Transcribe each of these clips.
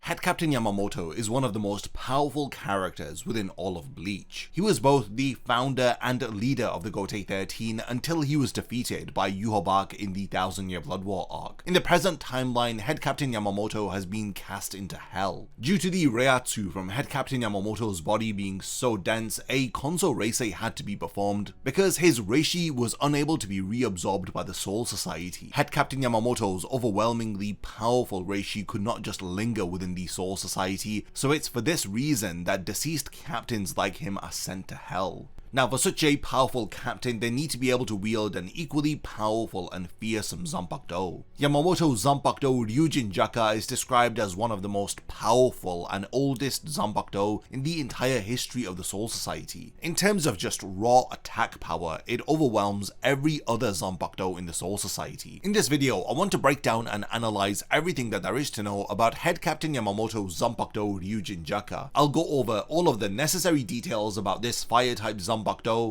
Head Captain Yamamoto is one of the most powerful characters within all of Bleach. He was both the founder and leader of the Gotei 13 until he was defeated by Yhwach in the 1000-Year Blood War arc. In the present timeline, Head Captain Yamamoto has been cast into hell. Due to the Reiatsu from Head Captain Yamamoto's body being so dense, a Konso Reisei had to be performed because his Reishi was unable to be reabsorbed by the Soul Society. Head Captain Yamamoto's overwhelmingly powerful Reishi could not just linger within the Soul Society, so it's for this reason that deceased captains like him are sent to hell. Now, for such a powerful captain, they need to be able to wield an equally powerful and fearsome Zanpakuto. Yamamoto's Zanpakuto Ryujin Jakka is described as one of the most powerful and oldest Zanpakuto in the entire history of the Soul Society. In terms of just raw attack power, it overwhelms every other Zanpakuto in the Soul Society. In this video, I want to break down and analyze everything that there is to know about Head Captain Yamamoto's Zanpakuto Ryujin Jakka. I'll go over all of the necessary details about this fire-type Zanpakuto,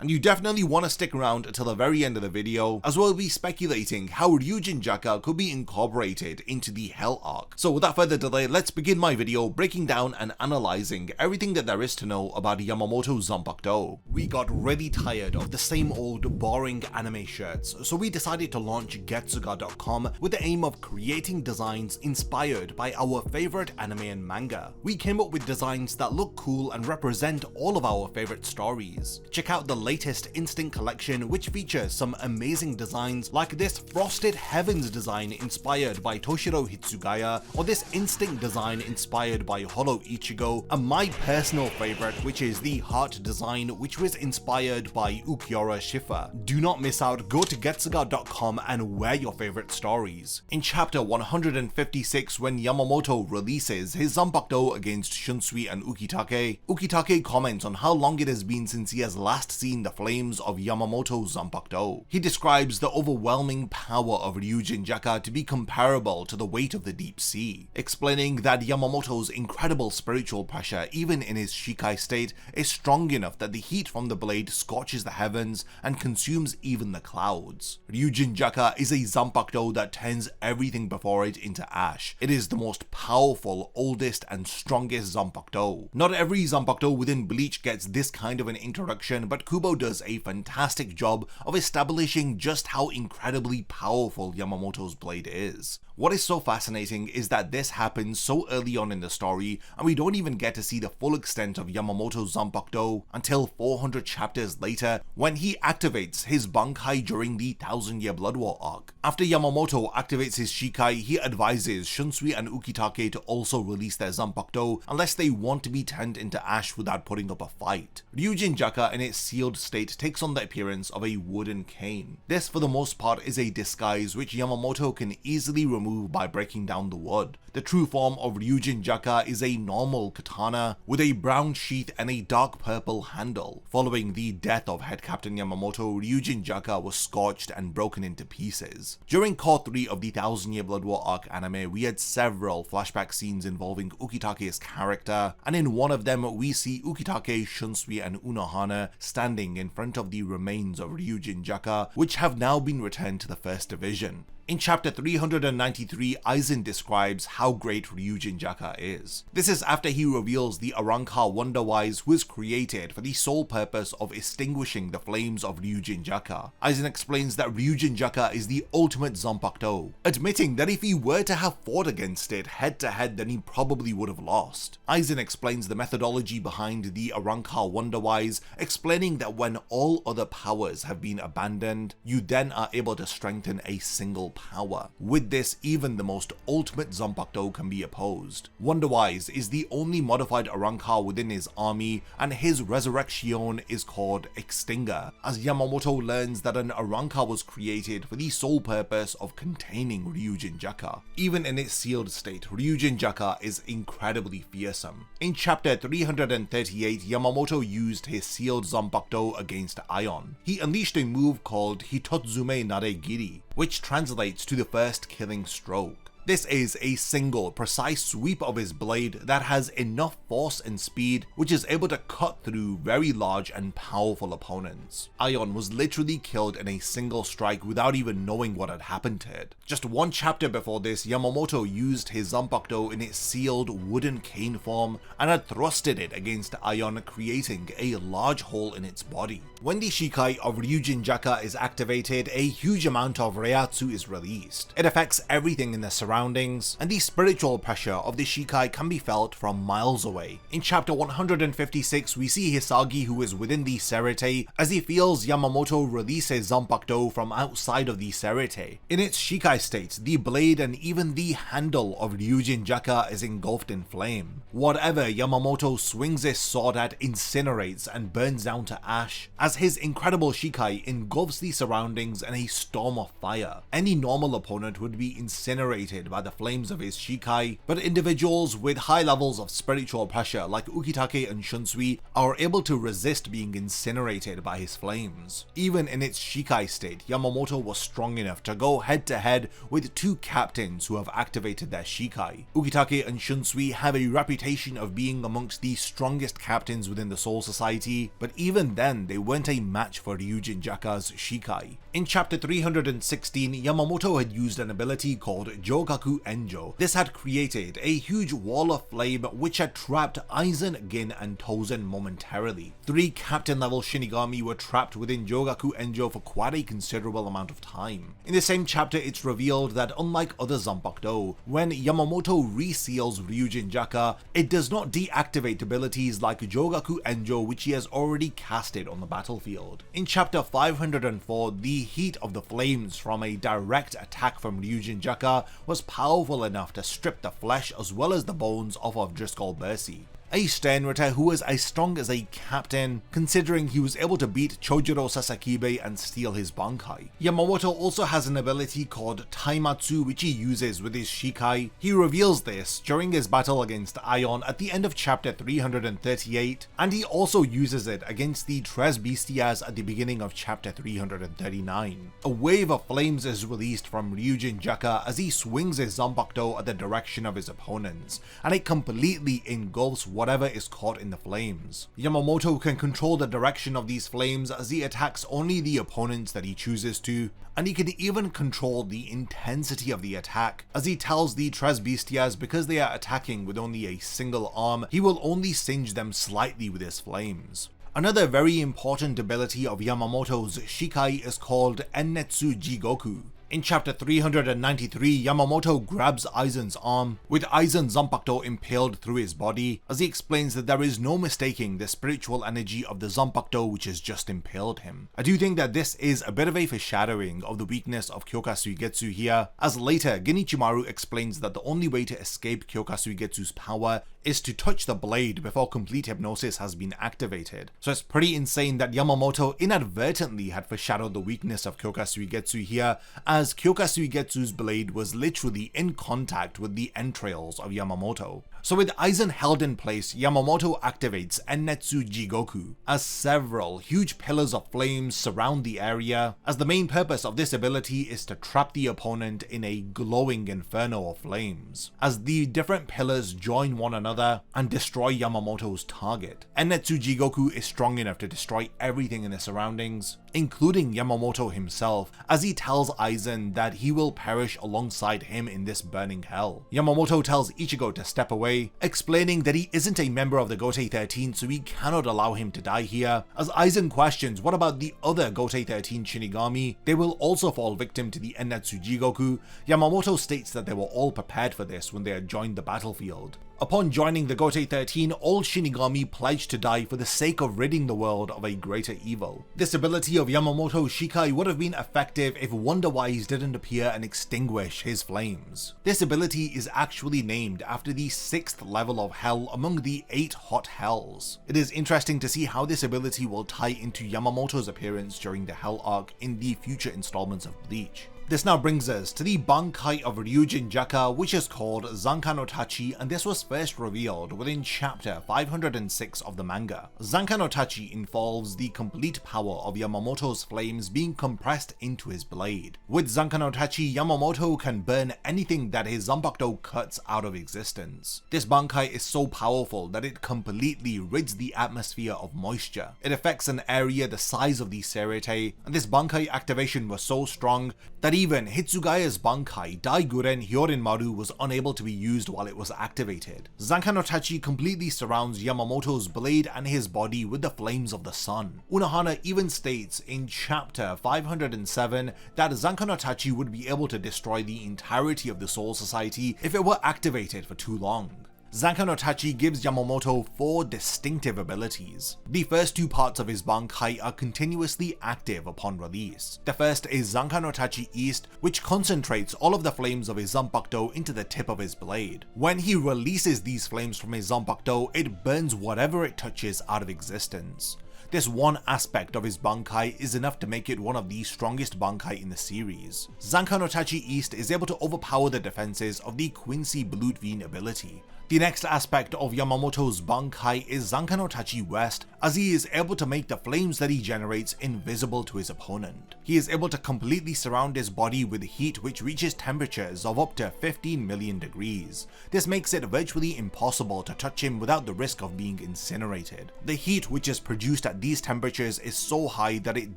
and you definitely want to stick around until the very end of the video, as we'll be speculating how Ryujin Jakka could be incorporated into the Hell arc. So without further delay, let's begin my video breaking down and analyzing everything that there is to know about Yamamoto's Zanpakuto. We got really tired of the same old boring anime shirts, so we decided to launch Getsuga.com with the aim of creating designs inspired by our favorite anime and manga. We came up with designs that look cool and represent all of our favorite stories. Check out the latest Instinct collection, which features some amazing designs like this Frosted Heavens design inspired by Toshiro Hitsugaya, or this Instinct design inspired by Holo Ichigo, and my personal favorite, which is the Heart design, which was inspired by Ukiura Shifa. Do not miss out, go to Getsuga.com and wear your favorite stories. In chapter 156, when Yamamoto releases his Zanpakuto against Shunsui and Ukitake, Ukitake comments on how long it has been since he has last seen the flames of Yamamoto's Zanpakuto. He describes the overwhelming power of Ryujin Jakka to be comparable to the weight of the deep sea, explaining that Yamamoto's incredible spiritual pressure, even in his Shikai state, is strong enough that the heat from the blade scorches the heavens and consumes even the clouds. Ryujin Jakka is a Zanpakuto that turns everything before it into ash. It is the most powerful, oldest, and strongest Zanpakuto. Not every Zanpakuto within Bleach gets this kind of an introduction, but Kubo does a fantastic job of establishing just how incredibly powerful Yamamoto's blade is. What is so fascinating is that this happens so early on in the story, and we don't even get to see the full extent of Yamamoto's Zanpakuto until 400 chapters later, when he activates his Bankai during the 1000-Year Blood War arc. After Yamamoto activates his Shikai, he advises Shunsui and Ukitake to also release their Zanpakuto unless they want to be turned into ash without putting up a fight. Ryujin Jakka in its sealed state takes on the appearance of a wooden cane. This for the most part is a disguise which Yamamoto can easily remove by breaking down the wood. The true form of Ryujin Jakka is a normal katana with a brown sheath and a dark purple handle. Following the death of Head Captain Yamamoto, Ryujin Jakka was scorched and broken into pieces. During Core 3 of the 1000-Year Blood War arc anime, we had several flashback scenes involving Ukitake's character, and in one of them we see Ukitake, Shunsui, and Unohana standing in front of the remains of Ryujin Jakka, which have now been returned to the First Division. In chapter 393, Aizen describes how great Ryujin Jakka is. This is after he reveals the Arrancar Wonderwise was created for the sole purpose of extinguishing the flames of Ryujin Jakka. Aizen explains that Ryujin Jakka is the ultimate Zanpakuto, admitting that if he were to have fought against it head to head, then he probably would have lost. Aizen explains the methodology behind the Arrancar Wonderwise, explaining that when all other powers have been abandoned, you then are able to strengthen a single power. With this, even the most ultimate Zanpakuto can be opposed. Wonderwise is the only modified Arrancar within his army, and his resurrection is called Extinguer, as Yamamoto learns that an Arrancar was created for the sole purpose of containing Ryujin Jakka. Even in its sealed state, Ryujin Jakka is incredibly fearsome. In chapter 338, Yamamoto used his sealed Zanpakuto against Ion. He unleashed a move called Hitotsume Naregiri, which translates to the first killing stroke. This is a single, precise sweep of his blade that has enough force and speed which is able to cut through very large and powerful opponents. Aion was literally killed in a single strike without even knowing what had happened to it. Just one chapter before this, Yamamoto used his Zanpakuto in its sealed wooden cane form and had thrusted it against Aion, creating a large hole in its body. When the Shikai of Ryujin Jakka is activated, a huge amount of Reiatsu is released. It affects everything in the surroundings, and the spiritual pressure of the Shikai can be felt from miles away. In chapter 156, we see Hisagi, who is within the Serite, as he feels Yamamoto release his Zanpakuto from outside of the Serite. In its Shikai state, the blade and even the handle of Ryujin Jakka is engulfed in flame. Whatever Yamamoto swings his sword at incinerates and burns down to ash, as his incredible Shikai engulfs the surroundings in a storm of fire. Any normal opponent would be incinerated by the flames of his Shikai, but individuals with high levels of spiritual pressure like Ukitake and Shunsui are able to resist being incinerated by his flames. Even in its Shikai state, Yamamoto was strong enough to go head to head with two captains who have activated their Shikai. Ukitake and Shunsui have a reputation of being amongst the strongest captains within the Soul Society, but even then they weren't a match for Ryujin Jakka's Shikai. In chapter 316, Yamamoto had used an ability called Jogaku Enjo. This had created a huge wall of flame which had trapped Aizen, Gin and Tozen momentarily. 3 captain level Shinigami were trapped within Jogaku Enjo for quite a considerable amount of time. In the same chapter, it's revealed that unlike other Zanpakuto, when Yamamoto reseals Ryujin Jakka, it does not deactivate abilities like Jogaku Enjo, which he has already casted on the battlefield. In chapter 504, the heat of the flames from a direct attack from Ryujin Jakka was powerful enough to strip the flesh as well as the bones off of Driscoll Bercy. A Sternritter who was as strong as a captain, considering he was able to beat Chojuro Sasakibe and steal his Bankai. Yamamoto also has an ability called Taimatsu which he uses with his Shikai. He reveals this during his battle against Aion at the end of chapter 338, and he also uses it against the Tres Bestias at the beginning of chapter 339. A wave of flames is released from Ryujin Jakka as he swings his Zanpakuto at the direction of his opponents, and it completely engulfs whatever is caught in the flames. Yamamoto can control the direction of these flames as he attacks only the opponents that he chooses to, and he can even control the intensity of the attack, as he tells the Tres Bestias because they are attacking with only a single arm, he will only singe them slightly with his flames. Another very important ability of Yamamoto's Shikai is called Ennetsu Jigoku. In chapter 393, Yamamoto grabs Aizen's arm, with Aizen's Zanpakuto impaled through his body, as he explains that there is no mistaking the spiritual energy of the Zanpakuto which has just impaled him. I do think that this is a bit of a foreshadowing of the weakness of Kyoka Suigetsu here, as later Genichimaru explains that the only way to escape Kyoka Suigetsu's power is to touch the blade before complete hypnosis has been activated. So it's pretty insane that Yamamoto inadvertently had foreshadowed the weakness of Kyoka Suigetsu here, as Kyoka Suigetsu's blade was literally in contact with the entrails of Yamamoto. So with Aizen held in place, Yamamoto activates Ennetsu Jigoku, as several huge pillars of flames surround the area, as the main purpose of this ability is to trap the opponent in a glowing inferno of flames, as the different pillars join one another and destroy Yamamoto's target. Ennetsu Jigoku is strong enough to destroy everything in the surroundings, including Yamamoto himself, as he tells Aizen that he will perish alongside him in this burning hell. Yamamoto tells Ichigo to step away, explaining that he isn't a member of the Gotei 13, so he cannot allow him to die here. As Aizen questions what about the other Gotei 13 Shinigami, they will also fall victim to the Ennetsu Jigoku, Yamamoto states that they were all prepared for this when they had joined the battlefield. Upon joining the Gotei 13, all Shinigami pledged to die for the sake of ridding the world of a greater evil. This ability of Yamamoto's Shikai would have been effective if Wonderwise didn't appear and extinguish his flames. This ability is actually named after the 6th level of hell among the 8 hot hells. It is interesting to see how this ability will tie into Yamamoto's appearance during the Hell arc in the future installments of Bleach. This now brings us to the Bankai of Ryujin Jakka, which is called Zanka no Tachi, and this was first revealed within chapter 506 of the manga. Zanka no Tachi involves the complete power of Yamamoto's flames being compressed into his blade. With Zanka no Tachi, Yamamoto can burn anything that his Zanpakuto cuts out of existence. This Bankai is so powerful that it completely rids the atmosphere of moisture. It affects an area the size of the Serete, and this Bankai activation was so strong that even Hitsugaya's Bankai Daiguren Hyorin Maru was unable to be used while it was activated. Zanka no Tachi completely surrounds Yamamoto's blade and his body with the flames of the sun. Unohana even states in chapter 507 that Zanka no Tachi would be able to destroy the entirety of the Soul Society if it were activated for too long. Zanka no Tachi gives Yamamoto 4 distinctive abilities. The first 2 parts of his Bankai are continuously active upon release. The first is Zanka no Tachi East, which concentrates all of the flames of his Zanpakuto into the tip of his blade. When he releases these flames from his Zanpakuto, it burns whatever it touches out of existence. This one aspect of his Bankai is enough to make it one of the strongest Bankai in the series. Zanka no Tachi East is able to overpower the defenses of the Quincy Blutveen ability. The next aspect of Yamamoto's Bankai is Zanka no Tachi West, as he is able to make the flames that he generates invisible to his opponent. He is able to completely surround his body with heat which reaches temperatures of up to 15 million degrees. This makes it virtually impossible to touch him without the risk of being incinerated. The heat which is produced at these temperatures is so high that it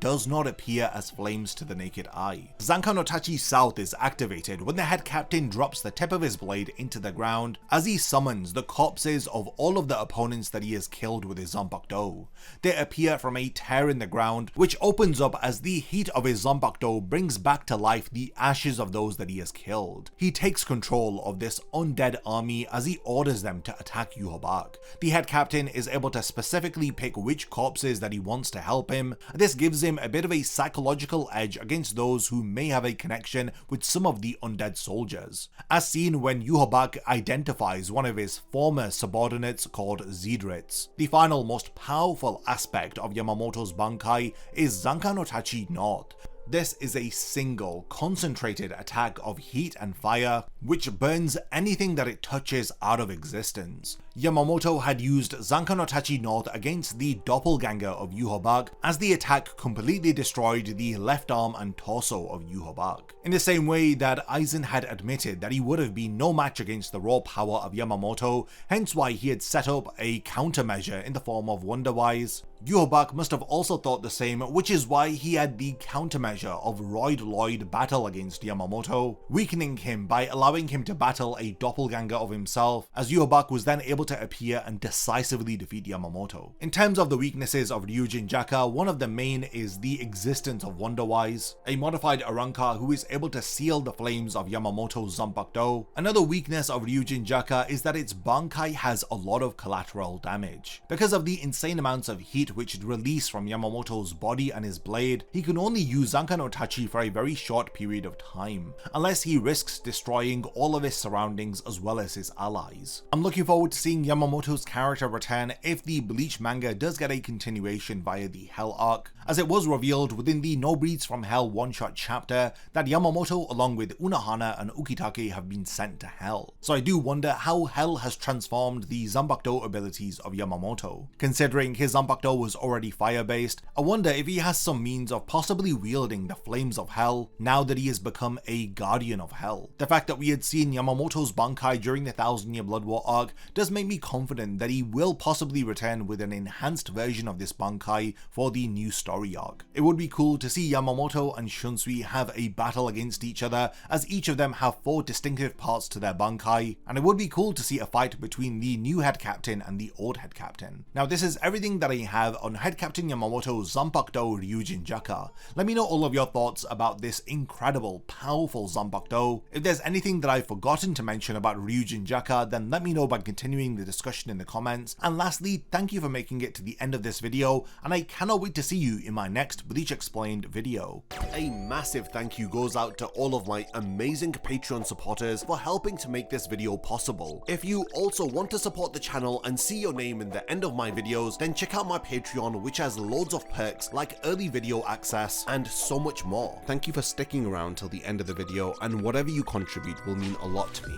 does not appear as flames to the naked eye. Zanka no Tachi South is activated when the head captain drops the tip of his blade into the ground as he summons the corpses of all of the opponents that he has killed with his Zanpakuto. They appear from a tear in the ground, which opens up as the heat of his Zanpakuto brings back to life the ashes of those that he has killed. He takes control of this undead army as he orders them to attack Yhwach. The head captain is able to specifically pick which corpses that he wants to help him. This gives him a bit of a psychological edge against those who may have a connection with some of the undead soldiers, as seen when Yhwach identifies one of his former subordinates called Zedritz. The final most powerful aspect of Yamamoto's Bankai is Zanka no Tachi North. This is a single, concentrated attack of heat and fire, which burns anything that it touches out of existence. Yamamoto had used Zanka no Tachi North against the doppelganger of Yhwach, as the attack completely destroyed the left arm and torso of Yhwach. In the same way that Aizen had admitted that he would have been no match against the raw power of Yamamoto, hence why he had set up a countermeasure in the form of Wonderwise. Yhwach must have also thought the same, which is why he had the countermeasure of Royd Lloyd battle against Yamamoto, weakening him by allowing him to battle a doppelganger of himself, as Yhwach was then able to appear and decisively defeat Yamamoto. In terms of the weaknesses of Ryujin Jakka, one of the main is the existence of Wonderwise, a modified Arrancar who is able to seal the flames of Yamamoto's Zanpakuto. Another weakness of Ryujin Jakka is that its Bankai has a lot of collateral damage. Because of the insane amounts of heat which it released from Yamamoto's body and his blade, he can only use Zanka no Tachi for a very short period of time, unless he risks destroying all of his surroundings as well as his allies. I'm looking forward to seeing Yamamoto's character return if the Bleach manga does get a continuation via the Hell arc, as it was revealed within the No Breeds from Hell one-shot chapter that Yamamoto along with Unohana and Ukitake have been sent to Hell. So I do wonder how Hell has transformed the Zanpakuto abilities of Yamamoto. Considering his Zanpakuto was already fire-based, I wonder if he has some means of possibly wielding the flames of Hell now that he has become a guardian of Hell. The fact that we had seen Yamamoto's Bankai during the 1000 Year Blood War arc does make me confident that he will possibly return with an enhanced version of this Bankai for the new story arc. It would be cool to see Yamamoto and Shunsui have a battle against each other, as each of them have 4 distinctive parts to their Bankai, and it would be cool to see a fight between the new head captain and the old head captain. Now this is everything that I have on Head Captain Yamamoto's Zanpakuto Ryujin Jakka. Let me know all of your thoughts about this incredible, powerful Zanpakuto. If there's anything that I've forgotten to mention about Ryujin Jakka, then let me know by continuing the discussion in the comments. And lastly, thank you for making it to the end of this video, and I cannot wait to see you in my next Bleach Explained video. A massive thank you goes out to all of my amazing Patreon supporters for helping to make this video possible. If you also want to support the channel and see your name in the end of my videos, then check out my Patreon Patreon, which has loads of perks like early video access and so much more. Thank you for sticking around till the end of the video, and whatever you contribute will mean a lot to me.